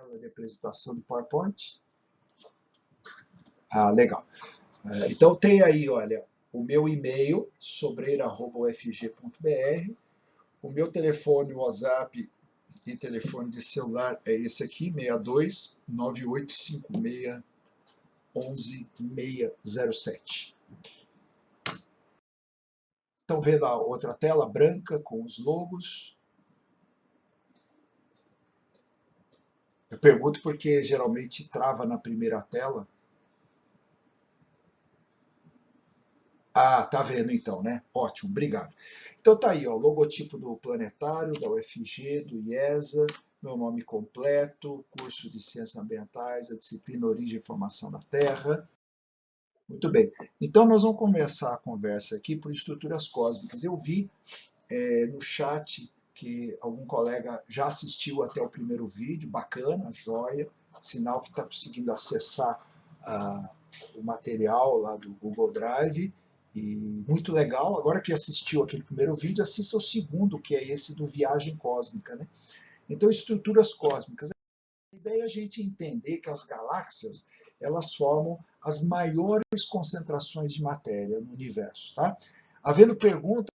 tela de apresentação do PowerPoint. Ah, legal. Então tem aí, olha, o meu e-mail, sobreira@ufg.br, o meu telefone WhatsApp e telefone de celular é esse aqui, 62 9856 11607. Estão vendo a outra tela branca com os logos? Eu pergunto porque geralmente trava na primeira tela. Ah, tá vendo então, né? Ótimo, obrigado. Então tá aí, ó, logotipo do Planetário, da UFG, do IESA, meu nome completo, curso de Ciências Ambientais, a disciplina Origem e Formação da Terra. Muito bem, então nós vamos começar a conversa aqui por estruturas cósmicas. Eu vi no chat que algum colega já assistiu até o primeiro vídeo, bacana, joia, sinal que está conseguindo acessar o material lá do Google Drive, e muito legal. Agora que assistiu aquele primeiro vídeo, assista o segundo, que é esse do Viagem Cósmica, né? Então, estruturas cósmicas. A ideia é a gente entender que as galáxias, elas formam as maiores concentrações de matéria no universo, tá? Havendo pergunta,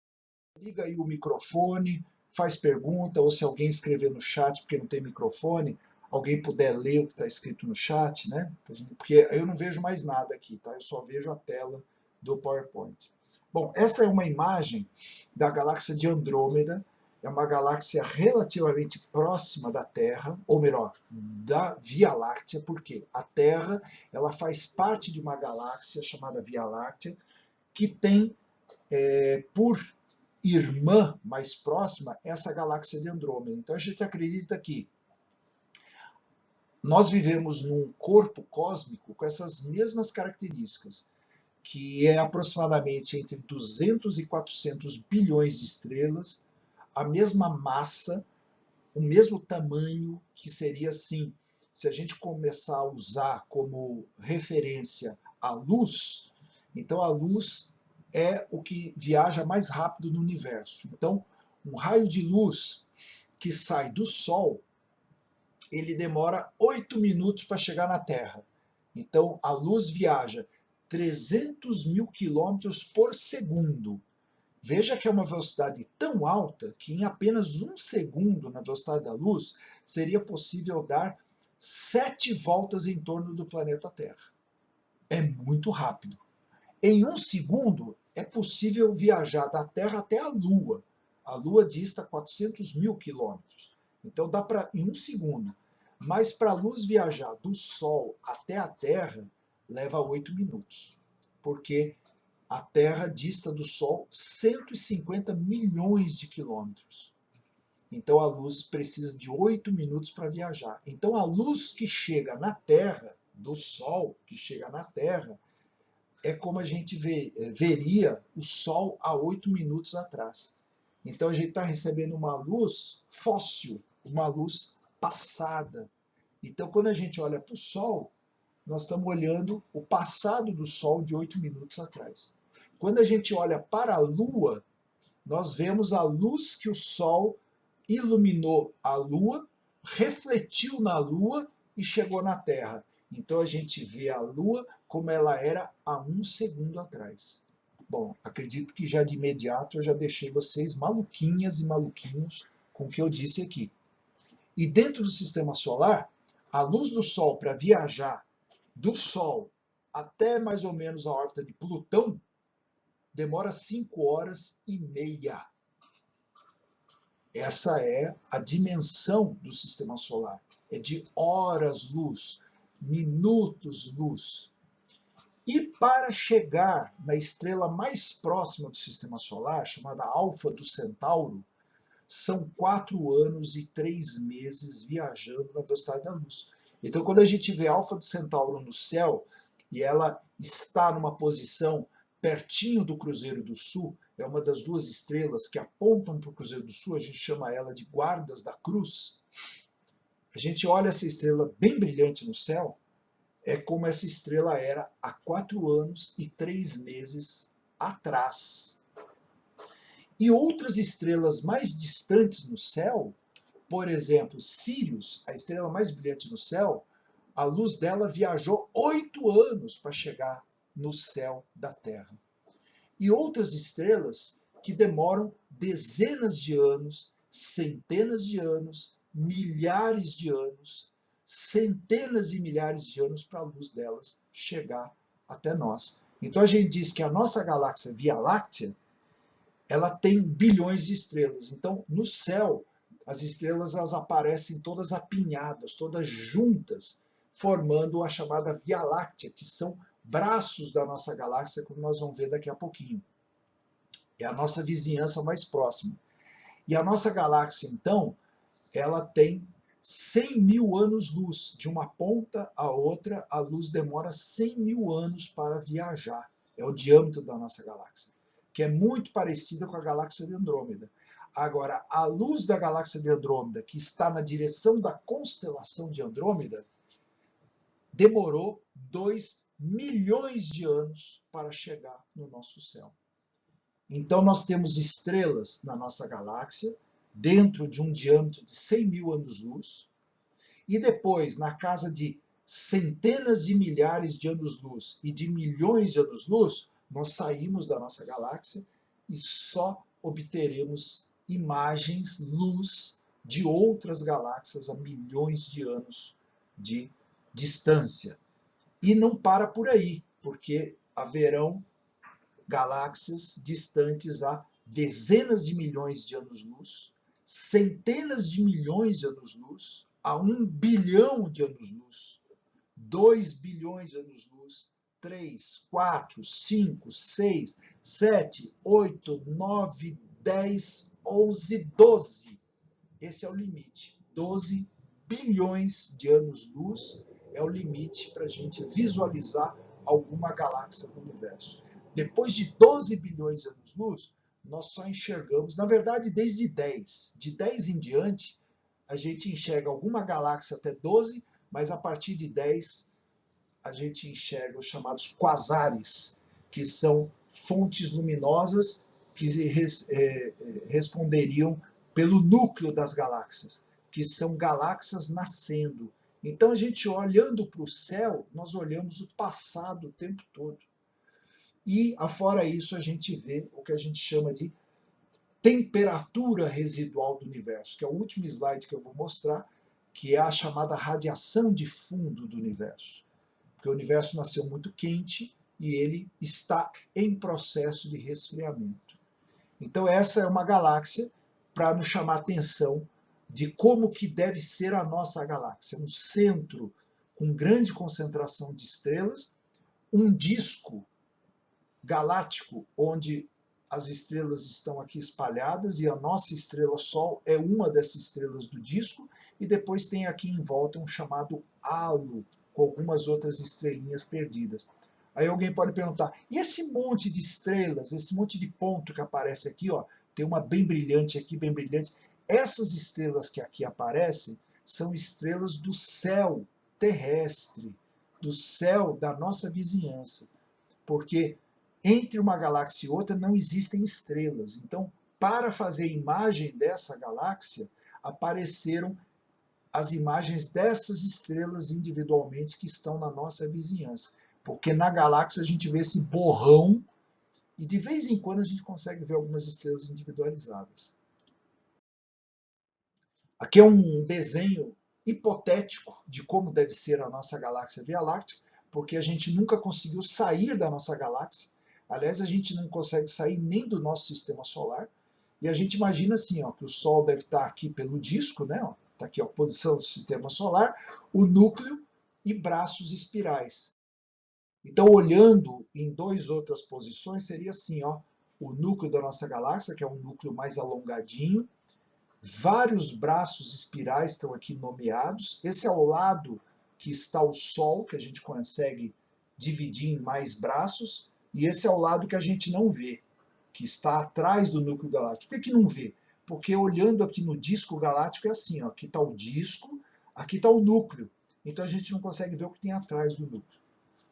liga aí o microfone, faz pergunta, ou se alguém escrever no chat porque não tem microfone, alguém puder ler o que está escrito no chat, né? Porque eu não vejo mais nada aqui, tá? Eu só vejo a tela do PowerPoint. Bom, essa é uma imagem da galáxia de Andrômeda, é uma galáxia relativamente próxima da Terra, ou melhor, da Via Láctea, porque a Terra ela faz parte de uma galáxia chamada Via Láctea, que tem por irmã mais próxima essa galáxia de Andrômeda. Então a gente acredita que nós vivemos num corpo cósmico com essas mesmas características, que é aproximadamente entre 200 e 400 bilhões de estrelas, a mesma massa, o mesmo tamanho, que seria assim, se a gente começar a usar como referência a luz, então a luz é o que viaja mais rápido no universo. Então, um raio de luz que sai do Sol, ele demora 8 minutos para chegar na Terra. Então, a luz viaja 300 mil quilômetros por segundo. Veja que é uma velocidade tão alta que em apenas um segundo, na velocidade da luz, seria possível dar 7 voltas em torno do planeta Terra. É muito rápido. Em um segundo, é possível viajar da Terra até a Lua. A Lua dista 400 mil quilômetros. Então dá para em um segundo. Mas para a luz viajar do Sol até a Terra, leva 8 minutos. Porque a Terra dista do Sol 150 milhões de quilômetros. Então a luz precisa de 8 minutos para viajar. Então a luz que chega na Terra, do Sol que chega na Terra, é como a gente veria o Sol há 8 minutos atrás. Então a gente está recebendo uma luz fóssil, uma luz passada. Então quando a gente olha para o Sol, nós estamos olhando o passado do Sol de 8 minutos atrás. Quando a gente olha para a Lua, nós vemos a luz que o Sol iluminou a Lua, refletiu na Lua e chegou na Terra. Então a gente vê a Lua como ela era há um segundo atrás. Bom, acredito que já de imediato eu já deixei vocês maluquinhas e maluquinhos com o que eu disse aqui. E dentro do Sistema Solar, a luz do Sol para viajar do Sol até mais ou menos a órbita de Plutão demora 5 horas e meia. Essa é a dimensão do Sistema Solar. É de horas-luz, minutos-luz. E para chegar na estrela mais próxima do Sistema Solar, chamada Alfa do Centauro, são 4 anos e 3 meses viajando na velocidade da luz. Então, quando a gente vê Alfa do Centauro no céu, e ela está numa posição pertinho do Cruzeiro do Sul, é uma das 2 estrelas que apontam para o Cruzeiro do Sul, a gente chama ela de guardas da cruz. A gente olha essa estrela bem brilhante no céu, é como essa estrela era há 4 anos e 3 meses atrás. E outras estrelas mais distantes no céu Por exemplo, Sirius, a estrela mais brilhante no céu, a luz dela viajou 8 anos para chegar no céu da Terra. E outras estrelas que demoram dezenas de anos, centenas de anos, milhares de anos, centenas e milhares de anos para a luz delas chegar até nós. Então a gente diz que a nossa galáxia Via Láctea, ela tem bilhões de estrelas. Então, no céu, as estrelas elas aparecem todas apinhadas, todas juntas, formando a chamada Via Láctea, que são braços da nossa galáxia, como nós vamos ver daqui a pouquinho. É a nossa vizinhança mais próxima. E a nossa galáxia, então, ela tem 100 mil anos-luz. De uma ponta a outra, a luz demora 100 mil anos para viajar. É o diâmetro da nossa galáxia, que é muito parecida com a galáxia de Andrômeda. Agora, a luz da galáxia de Andrômeda, que está na direção da constelação de Andrômeda, demorou 2 milhões de anos para chegar no nosso céu. Então, nós temos estrelas na nossa galáxia, dentro de um diâmetro de 100 mil anos-luz, e depois, na casa de centenas de milhares de anos-luz e de milhões de anos-luz, nós saímos da nossa galáxia e só obteremos imagens, luz de outras galáxias a milhões de anos de distância. E não para por aí, porque haverão galáxias distantes a dezenas de milhões de anos-luz, centenas de milhões de anos-luz, a 1 bilhão de anos-luz, 2 bilhões de anos-luz, 3, 4, 5, 6, 7, 8, 9, 10, 11, 12. Esse é o limite. 12 bilhões de anos-luz é o limite para a gente visualizar alguma galáxia no universo. Depois de 12 bilhões de anos-luz, nós só enxergamos, na verdade, desde 10. De 10 em diante, a gente enxerga alguma galáxia até 12, mas a partir de 10, a gente enxerga os chamados quasares, que são fontes luminosas que responderiam pelo núcleo das galáxias, que são galáxias nascendo. Então, a gente olhando para o céu, nós olhamos o passado o tempo todo. E, afora isso, a gente vê o que a gente chama de temperatura residual do universo, que é o último slide que eu vou mostrar, que é a chamada radiação de fundo do universo. Porque o universo nasceu muito quente e ele está em processo de resfriamento. Então essa é uma galáxia para nos chamar a atenção de como que deve ser a nossa galáxia. Um centro com grande concentração de estrelas, um disco galáctico onde as estrelas estão aqui espalhadas e a nossa estrela Sol é uma dessas estrelas do disco, e depois tem aqui em volta um chamado halo, com algumas outras estrelinhas perdidas. Aí alguém pode perguntar, e esse monte de estrelas, esse monte de ponto que aparece aqui, ó, tem uma bem brilhante aqui, bem brilhante. Essas estrelas que aqui aparecem são estrelas do céu terrestre, do céu da nossa vizinhança, porque entre uma galáxia e outra não existem estrelas. Então, para fazer a imagem dessa galáxia, apareceram as imagens dessas estrelas individualmente que estão na nossa vizinhança. Porque na galáxia a gente vê esse borrão e de vez em quando a gente consegue ver algumas estrelas individualizadas. Aqui é um desenho hipotético de como deve ser a nossa galáxia Via Láctea, porque a gente nunca conseguiu sair da nossa galáxia. Aliás, a gente não consegue sair nem do nosso sistema solar. E a gente imagina assim, ó, que o Sol deve estar aqui pelo disco, né? Está aqui a posição do sistema solar, o núcleo e braços espirais. Então, olhando em 2 outras posições, seria assim, ó, o núcleo da nossa galáxia, que é um núcleo mais alongadinho, vários braços espirais estão aqui nomeados. Esse é o lado que está o Sol, que a gente consegue dividir em mais braços, e esse é o lado que a gente não vê, que está atrás do núcleo galáctico. Por que não vê? Porque olhando aqui no disco galáctico é assim, ó, aqui está o disco, aqui está o núcleo. Então a gente não consegue ver o que tem atrás do núcleo.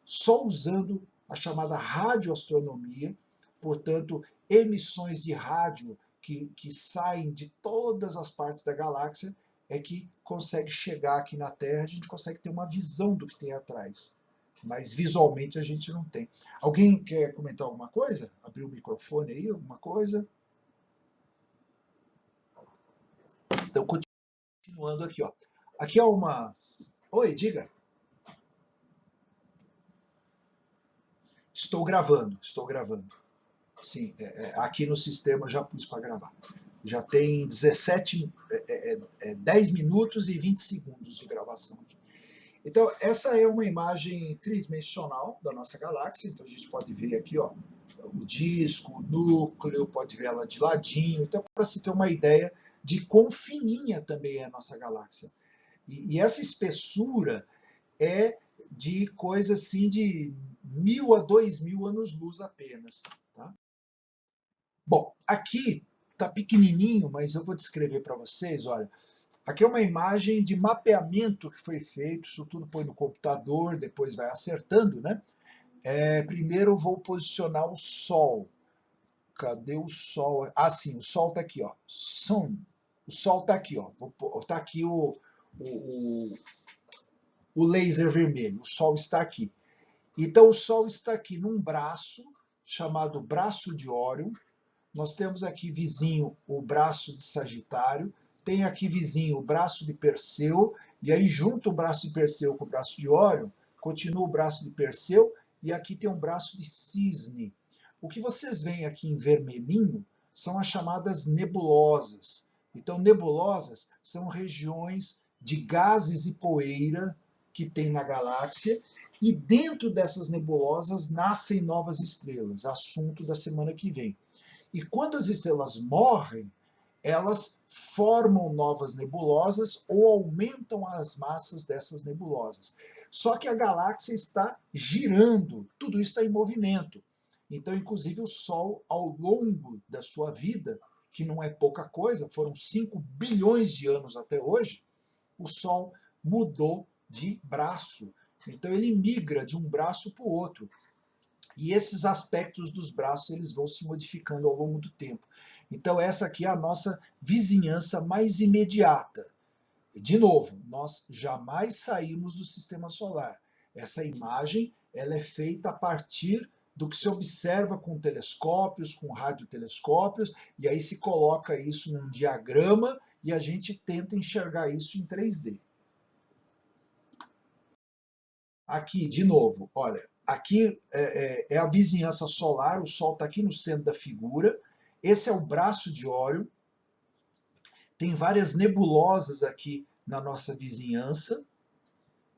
Só usando a chamada radioastronomia, portanto, emissões de rádio que saem de todas as partes da galáxia, é que consegue chegar aqui na Terra, a gente consegue ter uma visão do que tem atrás. Mas visualmente a gente não tem. Alguém quer comentar alguma coisa? Abrir o microfone aí, alguma coisa? Então, continuando aqui, ó. Aqui é uma... Oi, diga. Estou gravando, estou gravando. Sim, aqui no sistema eu já pus para gravar. Já tem 10 minutos e 20 segundos de gravação aqui. Então, essa é uma imagem tridimensional da nossa galáxia. Então, a gente pode ver aqui, ó, o disco, o núcleo, pode ver ela de ladinho. Então, para se ter uma ideia de quão fininha também é a nossa galáxia. E essa espessura é de coisa assim de 1.000 a 2.000 anos-luz apenas. Tá? Bom, aqui está pequenininho, mas eu vou descrever para vocês, olha. Aqui é uma imagem de mapeamento que foi feito, isso tudo põe no computador, depois vai acertando, né? Primeiro eu vou posicionar o Sol. Cadê o Sol? Ah, sim, o Sol está aqui, ó. Sun. O Sol está aqui, ó. Está aqui o laser vermelho. O Sol está aqui. Então o Sol está aqui num braço chamado braço de Órion. Nós temos aqui vizinho o braço de Sagitário, tem aqui vizinho o braço de Perseu, e aí junto o braço de Perseu com o braço de Órion, continua o braço de Perseu, e aqui tem um braço de Cisne. O que vocês veem aqui em vermelhinho são as chamadas nebulosas. Então, nebulosas são regiões de gases e poeira que tem na galáxia, e dentro dessas nebulosas nascem novas estrelas, assunto da semana que vem. E quando as estrelas morrem, elas formam novas nebulosas ou aumentam as massas dessas nebulosas. Só que a galáxia está girando, tudo isso está em movimento. Então, inclusive, o Sol, ao longo da sua vida, que não é pouca coisa, foram 5 bilhões de anos até hoje, o Sol mudou de braço. Então, ele migra de um braço para o outro. E esses aspectos dos braços eles vão se modificando ao longo do tempo. Então essa aqui é a nossa vizinhança mais imediata. De novo, nós jamais saímos do sistema solar. Essa imagem ela é feita a partir do que se observa com telescópios, com radiotelescópios, e aí se coloca isso num diagrama e a gente tenta enxergar isso em 3D. Aqui, de novo, olha, aqui é a vizinhança solar, o Sol está aqui no centro da figura, esse é o braço de Órion, tem várias nebulosas aqui na nossa vizinhança,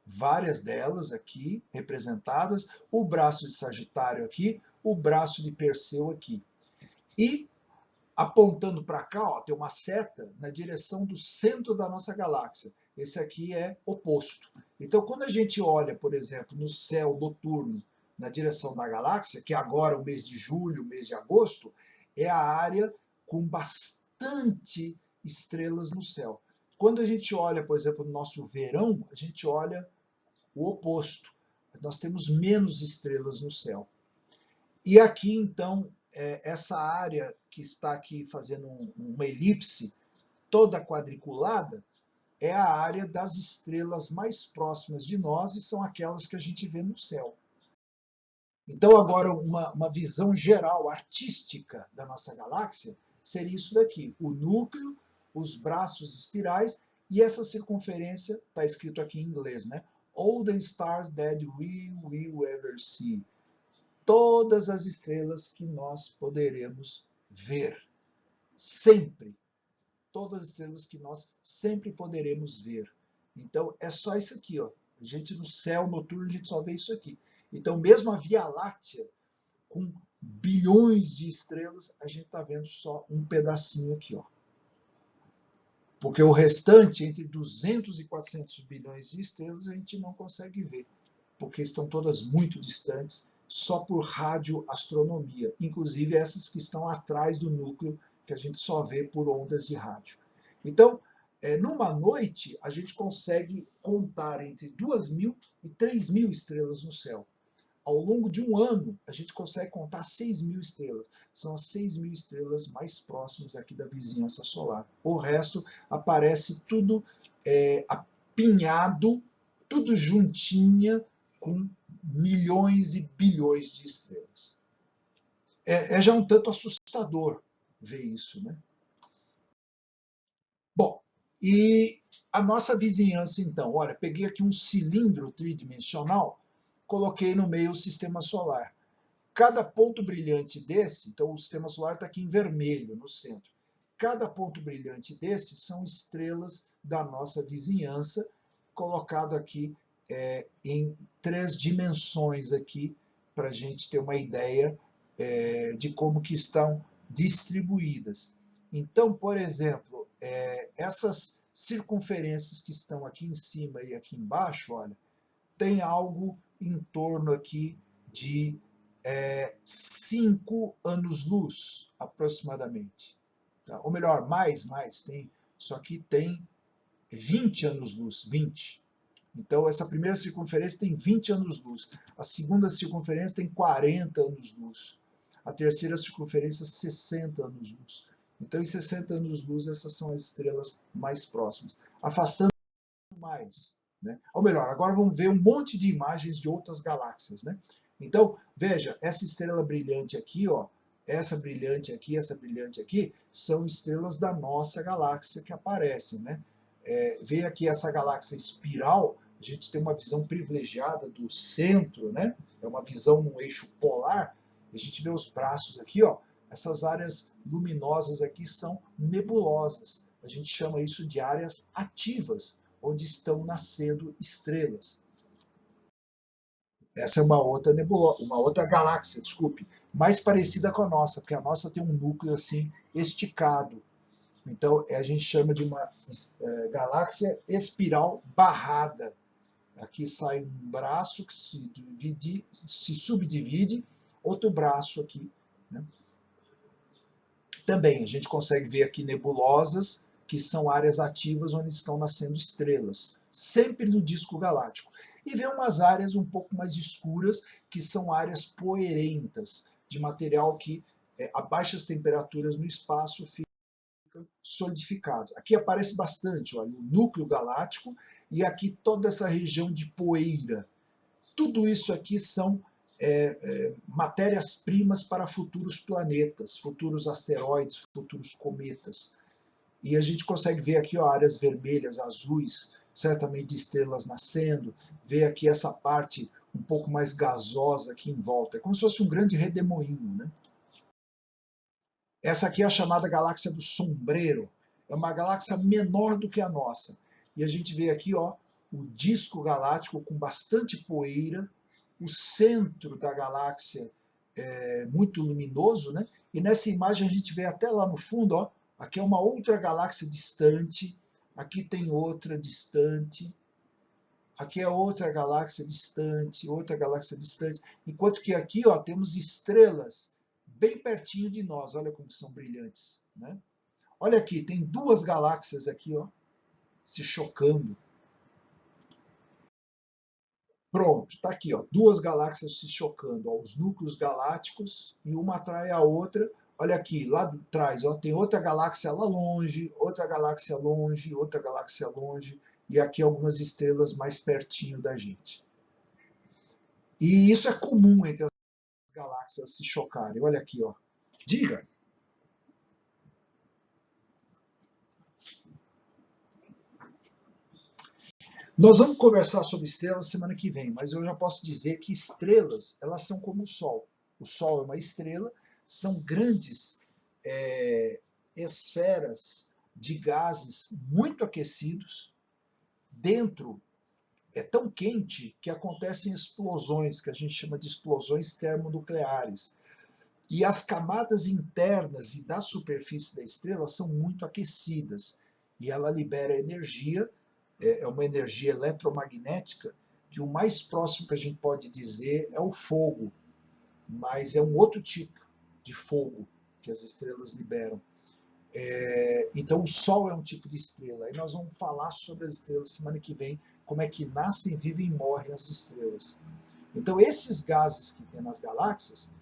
várias delas aqui representadas, o braço de Sagitário aqui, o braço de Perseu aqui. E apontando para cá, ó, tem uma seta na direção do centro da nossa galáxia. Esse aqui é oposto. Então, quando a gente olha, por exemplo, no céu noturno na direção da galáxia, que agora é o mês de julho, o mês de agosto, é a área com bastante estrelas no céu. Quando a gente olha, por exemplo, no nosso verão, a gente olha o oposto. Nós temos menos estrelas no céu. E aqui, então, essa área que está aqui fazendo uma elipse toda quadriculada, é a área das estrelas mais próximas de nós e são aquelas que a gente vê no céu. Então, agora, uma visão geral, artística da nossa galáxia seria isso daqui: o núcleo, os braços espirais e essa circunferência, está escrito aqui em inglês, né? All the stars that we will ever see. Todas as estrelas que nós poderemos ver. Sempre. Todas as estrelas que nós sempre poderemos ver. Então, é só isso aqui, ó. A gente no céu noturno, a gente só vê isso aqui. Então, mesmo a Via Láctea, com bilhões de estrelas, a gente está vendo só um pedacinho aqui, ó. Porque o restante, entre 200 e 400 bilhões de estrelas, a gente não consegue ver. Porque estão todas muito distantes, só por radioastronomia. Inclusive essas que estão atrás do núcleo, que a gente só vê por ondas de rádio. Então, numa noite, a gente consegue contar entre 2.000 e 3.000 estrelas no céu. ao longo de um ano, a gente consegue contar 6.000 estrelas. São as 6.000 estrelas mais próximas aqui da vizinhança solar. O resto aparece tudo apinhado, tudo juntinha, com milhões e bilhões de estrelas. É já um tanto assustador ver isso, né? Bom, e a nossa vizinhança, então, olha, peguei aqui um cilindro tridimensional, coloquei no meio o sistema solar. Cada ponto brilhante desse, então o sistema solar está aqui em vermelho, no centro. Cada ponto brilhante desse são estrelas da nossa vizinhança, colocado aqui em 3 dimensões aqui, para a gente ter uma ideia de como que estão distribuídas. Então, por exemplo, essas circunferências que estão aqui em cima e aqui embaixo, olha, tem algo em torno aqui de 5 anos-luz, aproximadamente. Tá? Ou melhor, mais, tem, isso aqui tem 20 anos-luz, 20. Então, essa primeira circunferência tem 20 anos-luz. A segunda circunferência tem 40 anos-luz. A terceira circunferência, 60 anos-luz. Então, em 60 anos-luz, essas são as estrelas mais próximas. Afastando mais. Né? Ou melhor, agora vamos ver um monte de imagens de outras galáxias. Né? Então, veja, essa estrela brilhante aqui, ó, essa brilhante aqui, são estrelas da nossa galáxia que aparecem. Né? Vê aqui essa galáxia espiral, a gente tem uma visão privilegiada do centro, né? É uma visão no eixo polar, a gente vê os braços aqui, ó, essas áreas luminosas aqui são nebulosas, a gente chama isso de áreas ativas, onde estão nascendo estrelas. Essa é uma outra galáxia, desculpe, mais parecida com a nossa, porque a nossa tem um núcleo assim esticado. Então, a gente chama de uma galáxia espiral barrada. Aqui sai um braço que se subdivide, outro braço aqui. Né? Também a gente consegue ver aqui nebulosas, que são áreas ativas onde estão nascendo estrelas, sempre no disco galáctico. E vê umas áreas um pouco mais escuras, que são áreas poeirentas, de material que, a baixas temperaturas no espaço, solidificados. Aqui aparece bastante, olha, o núcleo galáctico e aqui toda essa região de poeira. Tudo isso aqui são matérias-primas para futuros planetas, futuros asteroides, futuros cometas. E a gente consegue ver aqui ó, áreas vermelhas, azuis, certamente de estrelas nascendo, ver aqui essa parte um pouco mais gasosa aqui em volta. É como se fosse um grande redemoinho, né? Essa aqui é a chamada galáxia do Sombreiro. É uma galáxia menor do que a nossa. E a gente vê aqui ó, o disco galáctico com bastante poeira, o centro da galáxia muito luminoso, né? E nessa imagem a gente vê até lá no fundo, ó, aqui é uma outra galáxia distante, aqui tem outra distante, aqui é outra galáxia distante, enquanto que aqui ó, temos estrelas bem pertinho de nós, olha como são brilhantes. Né? Olha aqui, tem 2 galáxias aqui, ó, se chocando. Pronto, está aqui, ó, 2 galáxias se chocando, ó, os núcleos galácticos, e uma atrai a outra. Olha aqui, lá atrás, ó, tem outra galáxia lá longe, outra galáxia longe, outra galáxia longe, e aqui algumas estrelas mais pertinho da gente. E isso é comum entre as galáxias se chocarem. Olha aqui, ó. Diga. Nós vamos conversar sobre estrelas semana que vem, mas eu já posso dizer que estrelas, elas são como o Sol. O Sol é uma estrela, são grandes esferas de gases muito aquecidos. Dentro é tão quente que acontecem explosões, que a gente chama de explosões termonucleares. E as camadas internas e da superfície da estrela são muito aquecidas. E ela libera energia, é uma energia eletromagnética, que o mais próximo que a gente pode dizer é o fogo, mas é um outro tipo de fogo que as estrelas liberam. Então o Sol é um tipo de estrela. E nós vamos falar sobre as estrelas semana que vem, como é que nascem, vivem e morrem as estrelas. Então, esses gases que tem nas galáxias,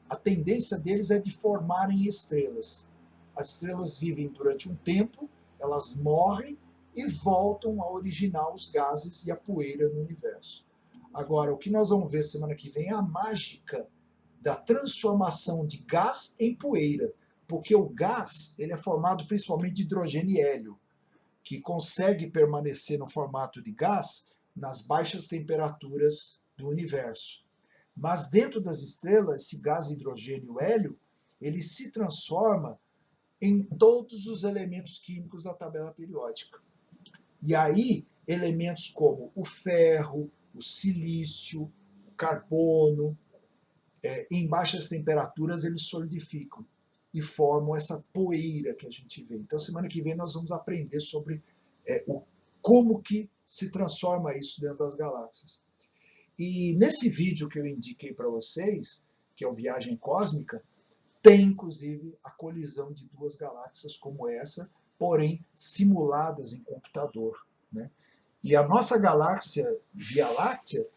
a tendência deles é de formarem estrelas. As estrelas vivem durante um tempo, elas morrem e voltam a originar os gases e a poeira no universo. Agora, o que nós vamos ver semana que vem é a mágica da transformação de gás em poeira, porque o gás ele é formado principalmente de hidrogênio e hélio, que consegue permanecer no formato de gás nas baixas temperaturas do universo. Mas dentro das estrelas, esse gás hidrogênio e hélio, ele se transforma em todos os elementos químicos da tabela periódica. E aí, elementos como o ferro, o silício, o carbono, em baixas temperaturas eles solidificam e formam essa poeira que a gente vê. Então, semana que vem nós vamos aprender sobre como que se transforma isso dentro das galáxias. E nesse vídeo que eu indiquei para vocês, que é o Viagem Cósmica, tem inclusive a colisão de duas galáxias como essa, porém simuladas em computador, né? E a nossa galáxia Via Láctea,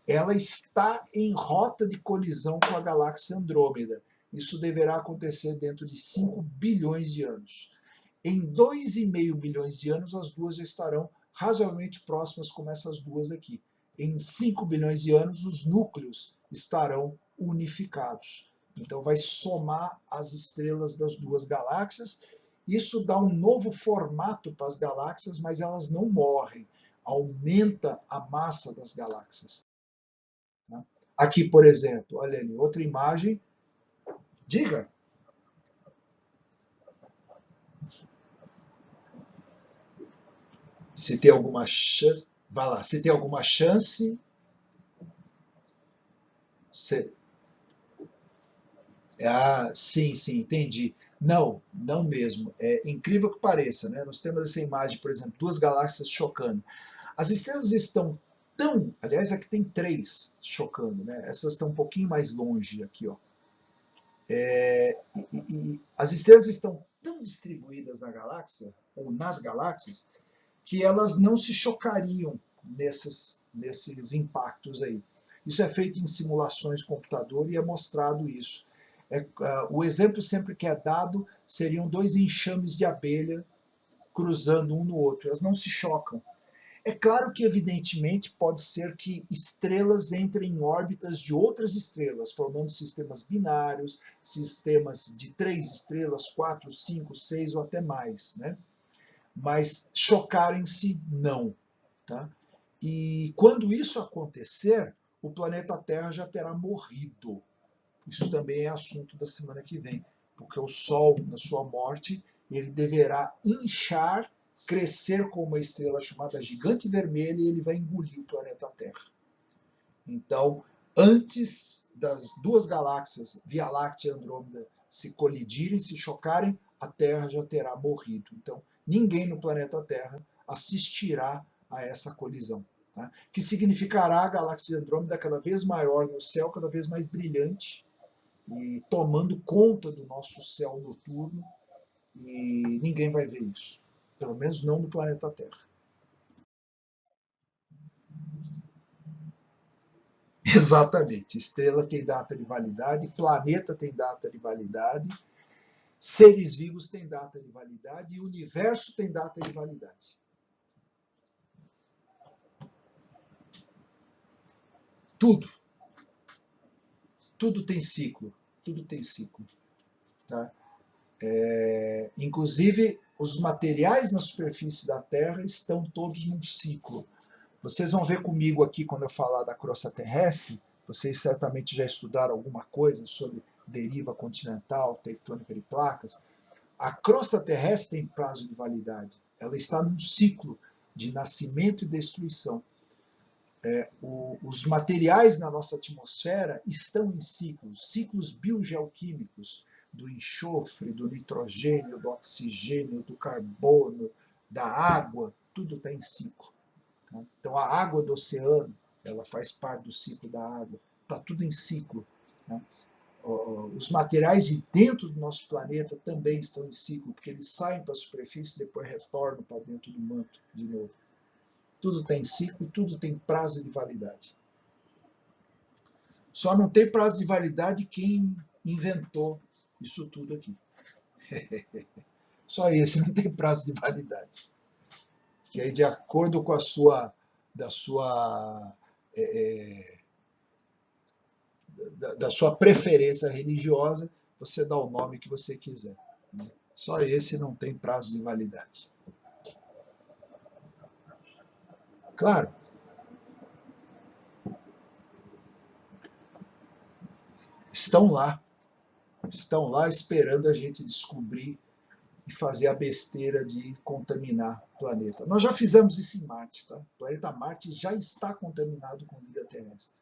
ela está em rota de colisão com a galáxia Andrômeda. Isso deverá acontecer dentro de 5 bilhões de anos. Em 2,5 bilhões de anos, as duas já estarão razoavelmente próximas como essas duas aqui. Em 5 bilhões de anos, os núcleos estarão unificados. Então vai somar as estrelas das duas galáxias. Isso dá um novo formato para as galáxias, mas elas não morrem. Aumenta a massa das galáxias. Aqui, por exemplo, olha ali, outra imagem. Diga. Se tem alguma chance. Vai lá, se tem alguma chance. Se... sim, entendi. Não, não mesmo. É incrível que pareça, né? Nós temos essa imagem, por exemplo, duas galáxias chocando. As estrelas estão tão. Aliás, aqui tem três chocando, né? Essas estão um pouquinho mais longe aqui, ó. E as estrelas estão tão distribuídas na galáxia, ou nas galáxias, que elas não se chocariam nesses impactos aí. Isso é feito em simulações de computador e é mostrado isso. O exemplo sempre que é dado seriam dois enxames de abelha cruzando um no outro. Elas não se chocam. É claro que, evidentemente, pode ser que estrelas entrem em órbitas de outras estrelas, formando sistemas binários, sistemas de 3 estrelas, 4, 5, 6 ou até mais, né? Mas chocarem-se, não. Tá? E quando isso acontecer, o planeta Terra já terá morrido. Isso também é assunto da semana que vem, porque o Sol, na sua morte, ele deverá inchar, crescer como uma estrela chamada Gigante Vermelha e ele vai engolir o planeta Terra. Então, antes das duas galáxias, Via Láctea e Andrômeda, se colidirem, se chocarem, a Terra já terá morrido. Então, ninguém no planeta Terra assistirá a essa colisão. Tá? Que significará a galáxia de Andrômeda cada vez maior no céu, cada vez mais brilhante, e tomando conta do nosso céu noturno, e ninguém vai ver isso. Pelo menos não no planeta Terra. Exatamente. Estrela tem data de validade, planeta tem data de validade, seres vivos têm data de validade e o universo tem data de validade. Tudo. Tudo tem ciclo. Tudo tem ciclo. Tá? Inclusive, os materiais na superfície da Terra estão todos num ciclo. Vocês vão ver comigo aqui, quando eu falar da crosta terrestre, vocês certamente já estudaram alguma coisa sobre deriva continental, tectônica de placas. A crosta terrestre tem prazo de validade. Ela está num ciclo de nascimento e destruição. Os materiais na nossa atmosfera estão em ciclos, ciclos biogeoquímicos, do enxofre, do nitrogênio, do oxigênio, do carbono, da água, tudo está em ciclo. Tá? Então a água do oceano, ela faz parte do ciclo da água, está tudo em ciclo. Né? Os materiais de dentro do nosso planeta também estão em ciclo, porque eles saem para a superfície e depois retornam para dentro do manto de novo. Tudo tem ciclo, tudo tem prazo de validade. Só não tem prazo de validade quem inventou isso tudo aqui. Só esse não tem prazo de validade. Que aí, de acordo com a sua, da sua, da sua preferência religiosa, você dá o nome que você quiser. Né? Só esse não tem prazo de validade. Claro, estão lá esperando a gente descobrir e fazer a besteira de contaminar o planeta. Nós já fizemos isso em Marte, tá? O planeta Marte já está contaminado com vida terrestre.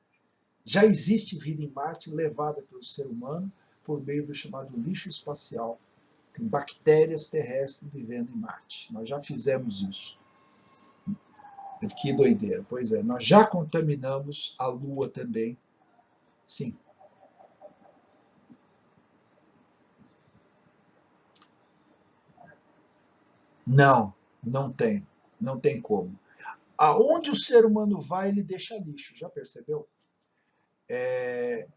Já existe vida em Marte levada pelo ser humano por meio do chamado lixo espacial. Tem bactérias terrestres vivendo em Marte. Nós já fizemos isso. Que doideira. Pois é, nós já contaminamos a Lua também. Sim. Não, não tem. Não tem como. Aonde o ser humano vai, ele deixa lixo. Já percebeu?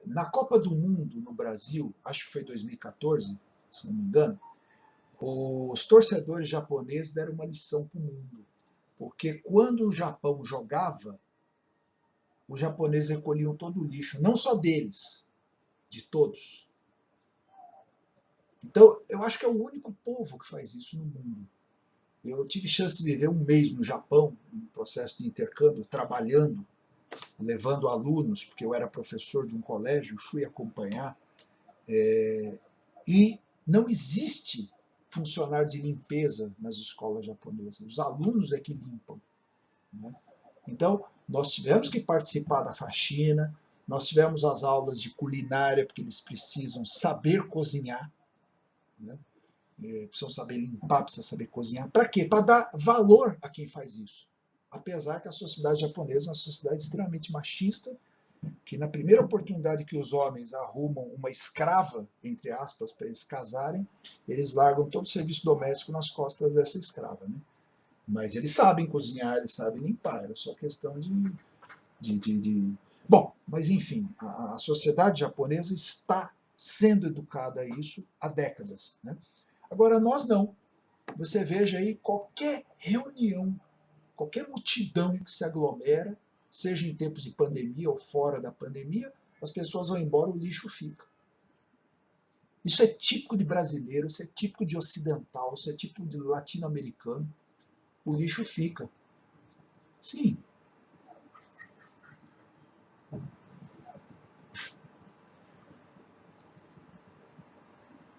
Na Copa do Mundo no Brasil, acho que foi 2014, se não me engano, os torcedores japoneses deram uma lição para o mundo. Porque quando o Japão jogava, os japoneses recolhiam todo o lixo, não só deles, de todos. Então, eu acho que é o único povo que faz isso no mundo. Eu tive chance de viver um mês no Japão, em processo de intercâmbio, trabalhando, levando alunos, porque eu era professor de um colégio e fui acompanhar. E não existe funcionário de limpeza nas escolas japonesas. Os alunos é que limpam. Né? Então, nós tivemos que participar da faxina, nós tivemos as aulas de culinária, porque eles precisam saber cozinhar, né? Precisam saber limpar, precisam saber cozinhar. Para quê? Para dar valor a quem faz isso. Apesar que a sociedade japonesa é uma sociedade extremamente machista, que na primeira oportunidade que os homens arrumam uma escrava, entre aspas, para eles casarem, eles largam todo o serviço doméstico nas costas dessa escrava. Né? Mas eles sabem cozinhar, eles sabem limpar, era só questão de. Bom, mas enfim, a sociedade japonesa está sendo educada a isso há décadas. Né? Agora, nós não. Você veja aí qualquer reunião, qualquer multidão que se aglomera, seja em tempos de pandemia ou fora da pandemia, as pessoas vão embora, o lixo fica. Isso é típico de brasileiro, isso é típico de ocidental, isso é típico de latino-americano. O lixo fica. Sim.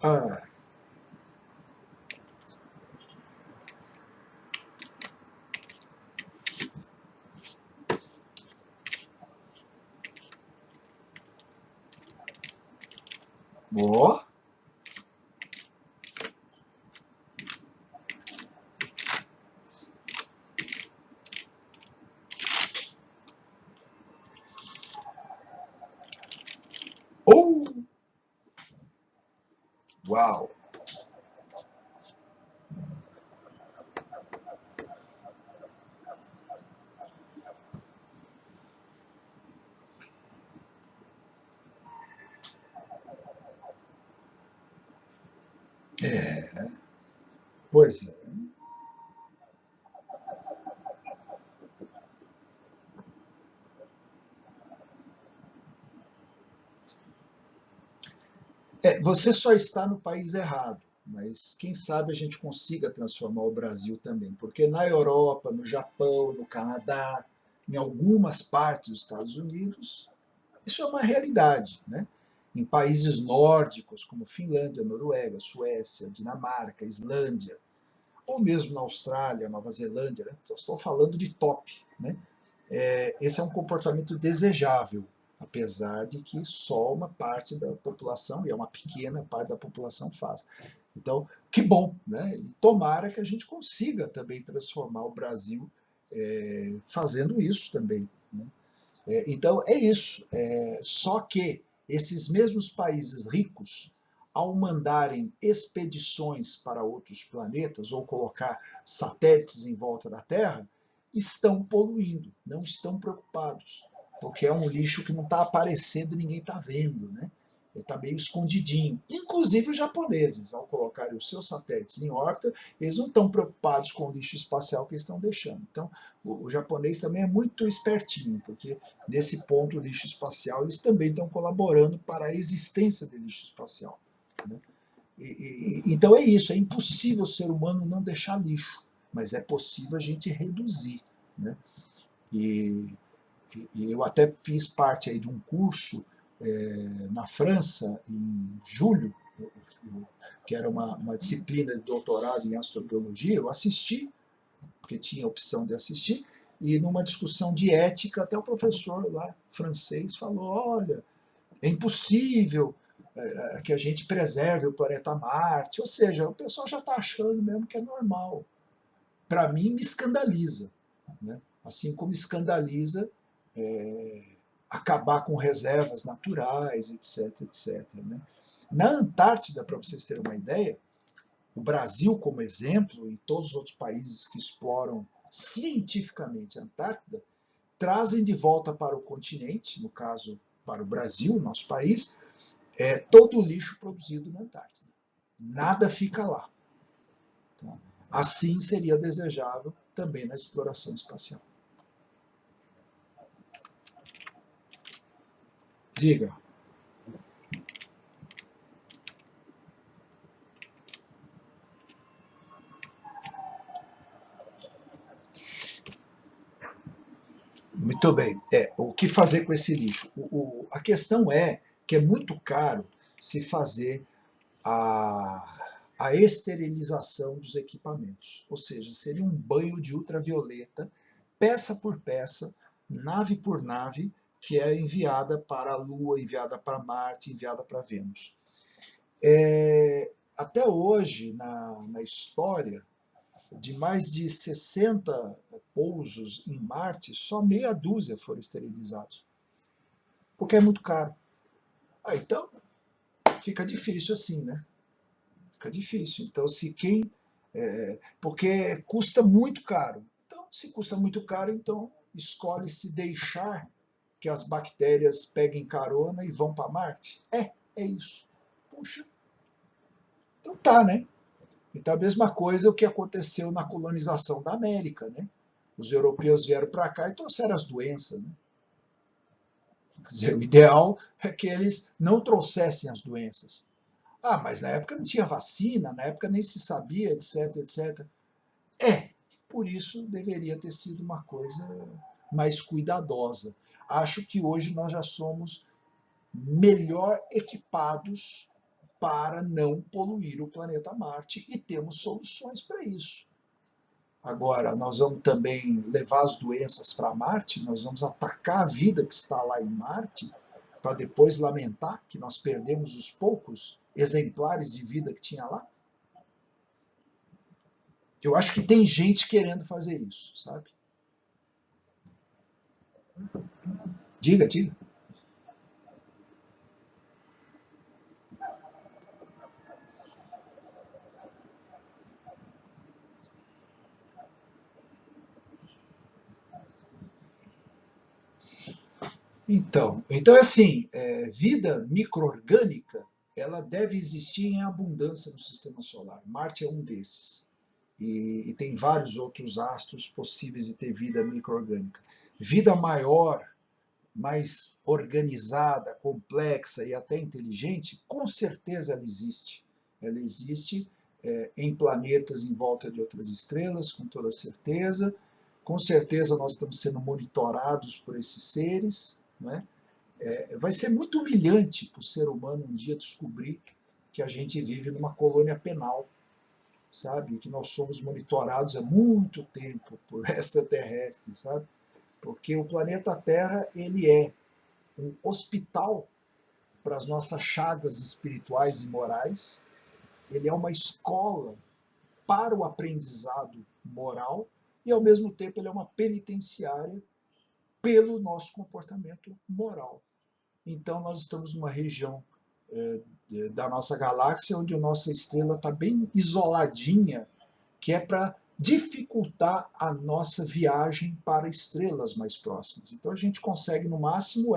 Ah, ó. Oh, uau. É, pois é. Você só está no país errado, mas quem sabe a gente consiga transformar o Brasil também, porque na Europa, no Japão, no Canadá, em algumas partes dos Estados Unidos, isso é uma realidade, né? Em países nórdicos como Finlândia, Noruega, Suécia, Dinamarca, Islândia, ou mesmo na Austrália, Nova Zelândia, né? Estou falando de top, né? Esse é um comportamento desejável, apesar de que só uma parte da população, e é uma pequena parte da população, faz. Então, que bom, né? E tomara que a gente consiga também transformar o Brasil fazendo isso também. Né? Então, é isso. Só que esses mesmos países ricos, ao mandarem expedições para outros planetas ou colocar satélites em volta da Terra, estão poluindo, não estão preocupados. porque é um lixo que não está aparecendo e ninguém está vendo, né? Ele está meio escondidinho. Inclusive os japoneses, ao colocarem os seus satélites em órbita, eles não estão preocupados com o lixo espacial que eles estão deixando. Então, o japonês também é muito espertinho, porque nesse ponto, o lixo espacial, eles também estão colaborando para a existência do lixo espacial, né? Então é isso, é impossível o ser humano não deixar lixo, mas é possível a gente reduzir, né? E, e eu até fiz parte aí de um curso na França, em julho, que era uma disciplina de doutorado em astrobiologia. Eu assisti, porque tinha a opção de assistir, e numa discussão de ética, até o professor lá, francês, falou, olha, é impossível que a gente preserve o planeta Marte. Ou seja, o pessoal já está achando mesmo que é normal. Para mim, me escandaliza, né? Assim como escandaliza acabar com reservas naturais, etc, etc, né? Na Antártida, para vocês terem uma ideia, o Brasil, como exemplo, e todos os outros países que exploram cientificamente a Antártida, trazem de volta para o continente, no caso para o Brasil, nosso país, todo o lixo produzido na Antártida. Nada fica lá. Então, assim seria desejável também na exploração espacial. Diga. Muito bem. O que fazer com esse lixo? A questão é que é muito caro se fazer a esterilização dos equipamentos. Ou seja, seria um banho de ultravioleta, peça por peça, nave por nave, que é enviada para a Lua, enviada para Marte, enviada para Vênus. Até hoje, na história, de mais de 60 pousos em Marte, só meia dúzia foram esterilizados, porque é muito caro. Então, fica difícil assim, né? Fica difícil. Então, se quem... porque custa muito caro. Então, se custa muito caro, então escolhe-se deixar que as bactérias peguem carona e vão para Marte. É isso. Puxa, então tá, né? Então a mesma coisa o que aconteceu na colonização da América, né? Os europeus vieram para cá e trouxeram as doenças, né? Quer dizer, o ideal é que eles não trouxessem as doenças. Ah, mas na época não tinha vacina, na época nem se sabia, etc, etc. Por isso deveria ter sido uma coisa mais cuidadosa. Acho que hoje nós já somos melhor equipados para não poluir o planeta Marte e temos soluções para isso. Agora, nós vamos também levar as doenças para Marte, nós vamos atacar a vida que está lá em Marte, para depois lamentar que nós perdemos os poucos exemplares de vida que tinha lá? Eu acho que tem gente querendo fazer isso, sabe? Diga, diga. Então é assim, vida micro-orgânica, ela deve existir em abundância no sistema solar. Marte é um desses. E tem vários outros astros possíveis de ter vida micro-orgânica. Vida maior, mais organizada, complexa e até inteligente, com certeza ela existe. Ela existe em planetas em volta de outras estrelas, com toda certeza. Com certeza nós estamos sendo monitorados por esses seres, né? Vai ser muito humilhante para o ser humano um dia descobrir que a gente vive numa colônia penal, sabe? Que nós somos monitorados há muito tempo por extraterrestres, sabe? Porque o planeta Terra ele é um hospital para as nossas chagas espirituais e morais, ele é uma escola para o aprendizado moral e, ao mesmo tempo, ele é uma penitenciária pelo nosso comportamento moral. Então, nós estamos numa região da nossa galáxia onde a nossa estrela está bem isoladinha, que é para dificultar a nossa viagem para estrelas mais próximas. Então a gente consegue, no máximo,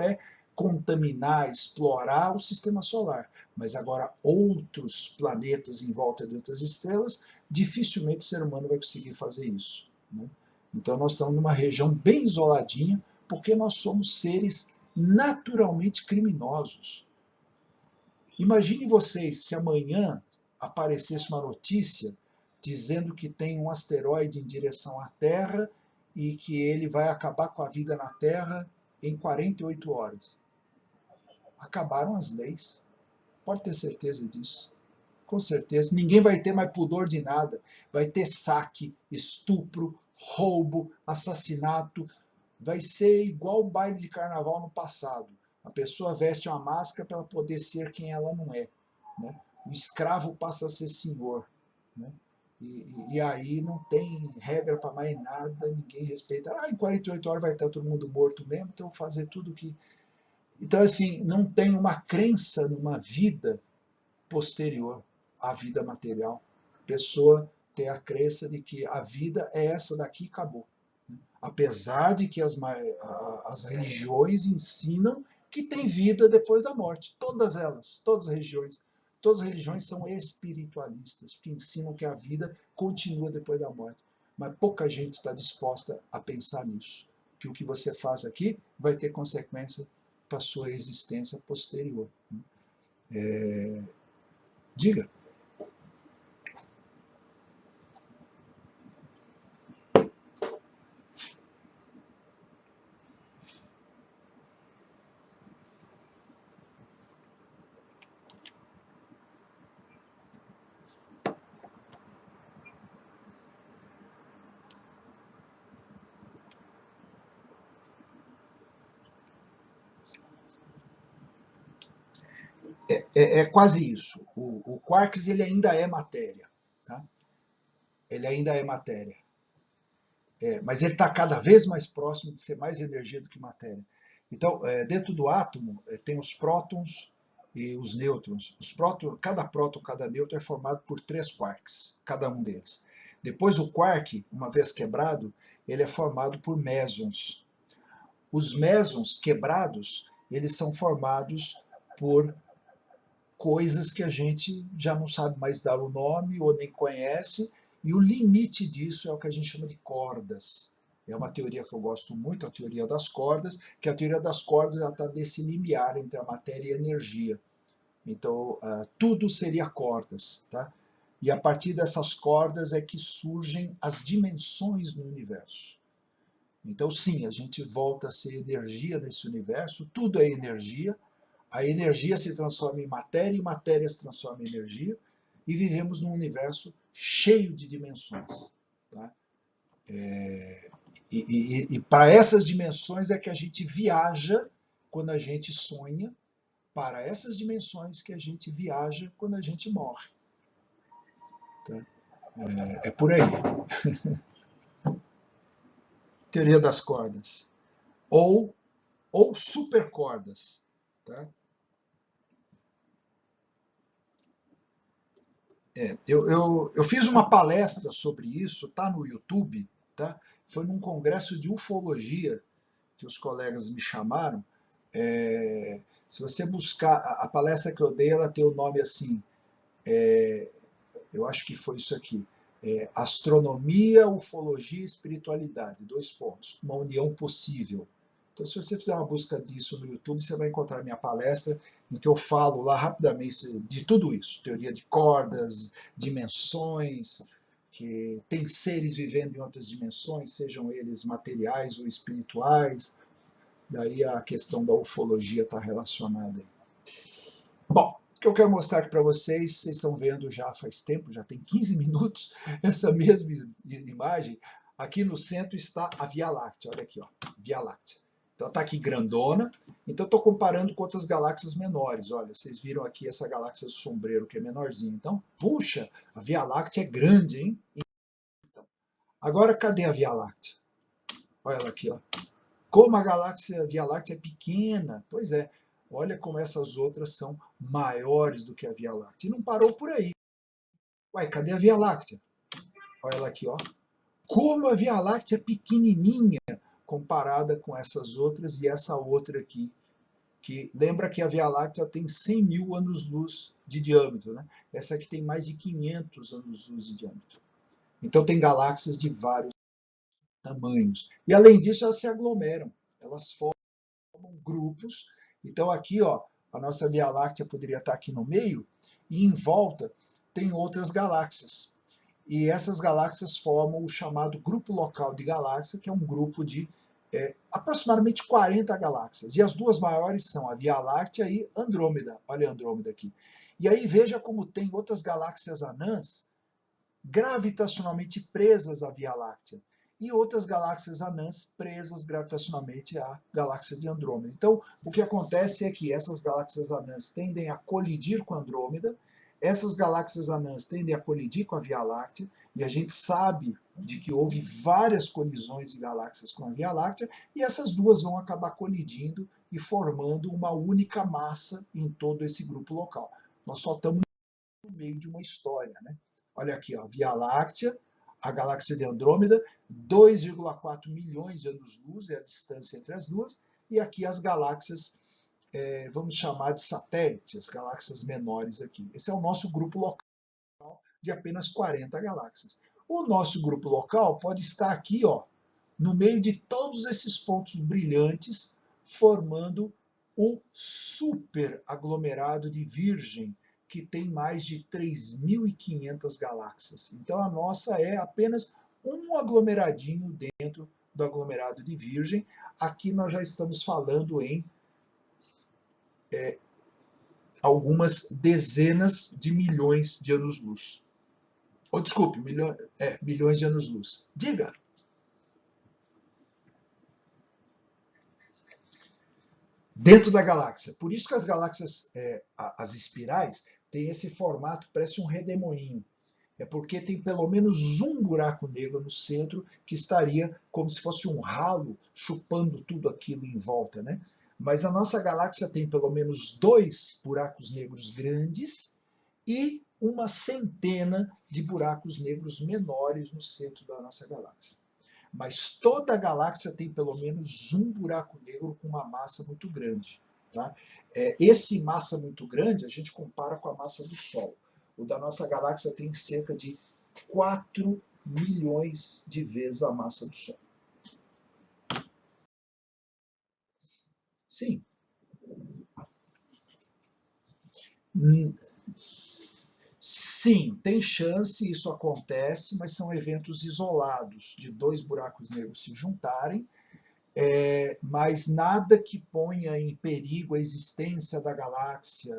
contaminar, explorar o sistema solar. Mas agora outros planetas em volta de outras estrelas, dificilmente o ser humano vai conseguir fazer isso, né? Então nós estamos numa região bem isoladinha, porque nós somos seres naturalmente criminosos. Imagine vocês se amanhã aparecesse uma notícia dizendo que tem um asteroide em direção à Terra e que ele vai acabar com a vida na Terra em 48 horas. Acabaram as leis. Pode ter certeza disso. Com certeza. Ninguém vai ter mais pudor de nada. Vai ter saque, estupro, roubo, assassinato. Vai ser igual o baile de carnaval no passado. A pessoa veste uma máscara para poder ser quem ela não é, né? O escravo passa a ser senhor, né? E aí não tem regra para mais nada, ninguém respeita. Em 48 horas vai estar todo mundo morto mesmo, então fazer tudo que... Então, assim, não tem uma crença numa vida posterior à vida material. A pessoa tem a crença de que a vida é essa daqui e acabou. Apesar de que as religiões ensinam que tem vida depois da morte. Todas elas, todas as religiões são espiritualistas, que ensinam que a vida continua depois da morte. Mas pouca gente está disposta a pensar nisso. Que o que você faz aqui vai ter consequência para a sua existência posterior. Diga. É quase isso. O quarks ele ainda é matéria. Tá? Ele ainda é matéria. Mas ele está cada vez mais próximo de ser mais energia do que matéria. Então, dentro do átomo, tem os prótons e os nêutrons. Cada próton, cada nêutron é formado por 3 quarks, cada um deles. Depois o quark, uma vez quebrado, ele é formado por mesons. Os mesons quebrados, eles são formados por coisas que a gente já não sabe mais dar o nome ou nem conhece, e o limite disso é o que a gente chama de cordas. É uma teoria que eu gosto muito, a teoria das cordas, que a teoria das cordas está nesse limiar entre a matéria e a energia. Então, tudo seria cordas. Tá? E a partir dessas cordas é que surgem as dimensões no universo. Então, sim, a gente volta a ser energia nesse universo, tudo é energia, a energia se transforma em matéria e matéria se transforma em energia, e vivemos num universo cheio de dimensões. Tá? E para essas dimensões é que a gente viaja quando a gente sonha, para essas dimensões que a gente viaja quando a gente morre. Tá? É por aí. Teoria das cordas. Ou supercordas. Tá? Eu fiz uma palestra sobre isso, tá no YouTube, tá? Foi num congresso de ufologia que os colegas me chamaram. Se você buscar, a palestra que eu dei, ela tem o nome assim, eu acho que foi isso aqui, Astronomia, Ufologia e Espiritualidade, 2 pontos, uma união possível. Então, se você fizer uma busca disso no YouTube, você vai encontrar minha palestra, em que eu falo lá rapidamente de tudo isso. Teoria de cordas, dimensões, que tem seres vivendo em outras dimensões, sejam eles materiais ou espirituais. Daí a questão da ufologia está relacionada aí. Bom, o que eu quero mostrar aqui para vocês, vocês estão vendo já faz tempo, já tem 15 minutos, essa mesma imagem. Aqui no centro está a Via Láctea, olha aqui, ó, Via Láctea. Então está aqui grandona, então estou comparando com outras galáxias menores. Olha, vocês viram aqui essa galáxia do sombreiro que é menorzinha. Então, puxa, a Via Láctea é grande, hein? Então, agora cadê a Via Láctea? Olha ela aqui, ó. Como a Via Láctea é pequena. Pois é, olha como essas outras são maiores do que a Via Láctea. E não parou por aí. Uai, cadê a Via Láctea? Olha ela aqui, ó. Como a Via Láctea é pequenininha comparada com essas outras e essa outra aqui, que lembra que a Via Láctea tem 100 mil anos-luz de diâmetro, né? Essa aqui tem mais de 500 anos-luz de diâmetro. Então tem galáxias de vários tamanhos. E além disso, elas se aglomeram, elas formam grupos. Então aqui, ó, a nossa Via Láctea poderia estar aqui no meio e em volta tem outras galáxias. E essas galáxias formam o chamado grupo local de galáxia, que é um grupo de aproximadamente 40 galáxias. E as duas maiores são a Via Láctea e Andrômeda. Olha a Andrômeda aqui. E aí veja como tem outras galáxias anãs gravitacionalmente presas à Via Láctea e outras galáxias anãs presas gravitacionalmente à galáxia de Andrômeda. Então, o que acontece é que essas galáxias anãs tendem a colidir com Andrômeda, essas galáxias anãs tendem a colidir com a Via Láctea, e a gente sabe de que houve várias colisões de galáxias com a Via Láctea, e essas duas vão acabar colidindo e formando uma única massa em todo esse grupo local. Nós só estamos no meio de uma história, né? Olha aqui, ó, Via Láctea, a galáxia de Andrômeda, 2,4 milhões de anos-luz é a distância entre as duas, e aqui as galáxias, vamos chamar de satélites, as galáxias menores aqui. Esse é o nosso grupo local de apenas 40 galáxias. O nosso grupo local pode estar aqui, ó, no meio de todos esses pontos brilhantes, formando o super aglomerado de Virgem, que tem mais de 3.500 galáxias. Então a nossa é apenas um aglomeradinho dentro do aglomerado de Virgem. Aqui nós já estamos falando em algumas dezenas de milhões de anos-luz. Ou desculpe, milhões de anos-luz. Diga. Dentro da galáxia. Por isso que as galáxias, as espirais, têm esse formato, parece um redemoinho. É porque tem pelo menos um buraco negro no centro que estaria como se fosse um ralo chupando tudo aquilo em volta, né? Mas a nossa galáxia tem pelo menos 2 buracos negros grandes e uma centena de buracos negros menores no centro da nossa galáxia. Mas toda a galáxia tem pelo menos um buraco negro com uma massa muito grande. Tá? Esse massa muito grande a gente compara com a massa do Sol. O da nossa galáxia tem cerca de 4 milhões de vezes a massa do Sol. Sim. Sim, tem chance, isso acontece, mas são eventos isolados de 2 buracos negros se juntarem, mas nada que ponha em perigo a existência da galáxia.